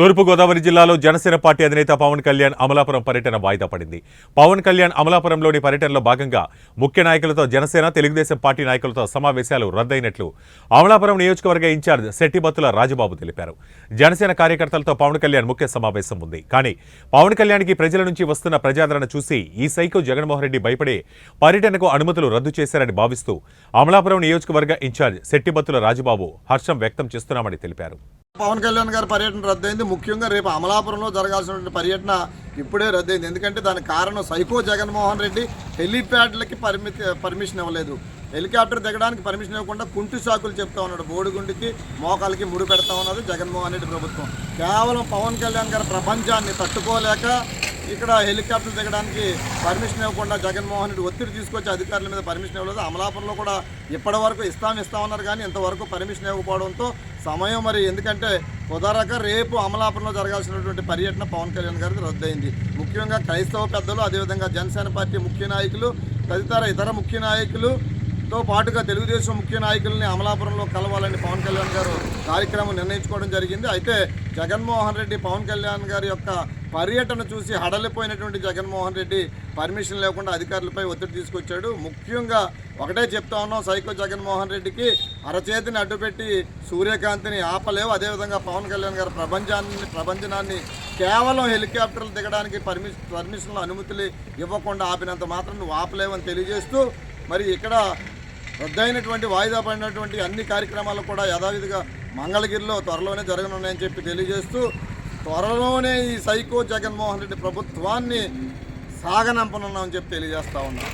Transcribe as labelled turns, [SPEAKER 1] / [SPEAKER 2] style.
[SPEAKER 1] తూర్పుగోదావరి జిల్లాలో జనసేన పార్టీ అధినేత పవన్ కళ్యాణ్ అమలాపురం పర్యటన వాయిదా పడింది. పవన్ కళ్యాణ్ అమలాపురంలోని పర్యటనలో భాగంగా ముఖ్య నాయకులతో జనసేన, తెలుగుదేశం పార్టీ నాయకులతో సమావేశాలు రద్దయినట్లు అమలాపురం నియోజకవర్గ ఇన్ఛార్జ్ శెట్టిబత్తుల రాజబాబు తెలిపారు. జనసేన కార్యకర్తలతో పవన్ కళ్యాణ్ ముఖ్య సమావేశం ఉంది. కానీ పవన్ కళ్యాణ్కి ప్రజల నుంచి వస్తున్న ప్రజాదరణ చూసి ఈ సైకో జగన్మోహన్ రెడ్డి భయపడే పర్యటనకు అనుమతులు రద్దు చేశారని భావిస్తూ అమలాపురం నియోజకవర్గ ఇన్ఛార్జ్ శెట్టిబత్తుల రాజబాబు హర్షం వ్యక్తం చేస్తున్నామని తెలిపారు.
[SPEAKER 2] పవన్ కళ్యాణ్ గారి పర్యటన రద్దయింది. ముఖ్యంగా రేపు అమలాపురంలో జరగాల్సినటువంటి పర్యటన ఇప్పుడే రద్దయింది. ఎందుకంటే దానికి కారణం సైకో జగన్మోహన్ రెడ్డి హెలీప్యాడ్లకి పర్మిషన్ ఇవ్వలేదు. హెలికాప్టర్ దిగడానికి పర్మిషన్ ఇవ్వకుండా కుంటి సాకులు చెప్తా ఉన్నాడు. బోడిగుండికి మోకాలకి ముడి పెడతా ఉన్నది జగన్మోహన్ రెడ్డి ప్రభుత్వం. కేవలం పవన్ కళ్యాణ్ గారి ప్రపంచాన్ని తట్టుకోలేక ఇక్కడ హెలికాప్టర్ దిగడానికి పర్మిషన్ ఇవ్వకుండా జగన్మోహన్ రెడ్డి ఒత్తిడి తీసుకొచ్చి అధికారుల మీద పర్మిషన్ ఇవ్వలేదు. అమలాపురంలో కూడా ఇప్పటి వరకు ఇస్తామన్నారు కానీ ఇంతవరకు పర్మిషన్ ఇవ్వకపోవడంతో సమయం మరి ఎందుకంటే కుదరక రేపు అమలాపురంలో జరగాల్సినటువంటి పర్యటన పవన్ కళ్యాణ్ గారికి రద్దయింది. ముఖ్యంగా క్రైస్తవ పెద్దలు, అదేవిధంగా జనసేన పార్టీ ముఖ్య నాయకులు, తదితర ఇతర ముఖ్య నాయకులతో పాటుగా తెలుగుదేశం ముఖ్య నాయకుల్ని అమలాపురంలో కలవాలని పవన్ కళ్యాణ్ గారు కార్యక్రమం నిర్ణయించుకోవడం జరిగింది. అయితే జగన్మోహన్ రెడ్డి పవన్ కళ్యాణ్ గారి యొక్క పర్యటన చూసి హడలిపోయినటువంటి జగన్మోహన్ రెడ్డి పర్మిషన్ లేకుండా అధికారులపై ఒత్తిడి తీసుకొచ్చాడు. ముఖ్యంగా ఒకటే చెప్తా ఉన్నాం, సైకో జగన్మోహన్ రెడ్డికి అరచేతిని అడ్డుపెట్టి సూర్యకాంతిని ఆపలేవు. అదేవిధంగా పవన్ కళ్యాణ్ గారి ప్రభంజనాన్ని కేవలం హెలికాప్టర్లు దిగడానికి పర్మిషన్లు అనుమతులు ఇవ్వకుండా ఆపినంత మాత్రం నువ్వు ఆపలేవని తెలియజేస్తూ మరి ఇక్కడ రద్దయినటువంటి వాయిదా పడినటువంటి అన్ని కార్యక్రమాలు కూడా యథావిధిగా మంగళగిరిలో త్వరలోనే జరగనున్నాయని చెప్పి తెలియజేస్తూ త్వరలోనే ఈ సైకో జగన్మోహన్ రెడ్డి ప్రభుత్వాన్ని సాగనంపనున్నామని చెప్పి తెలియజేస్తా ఉన్నాం.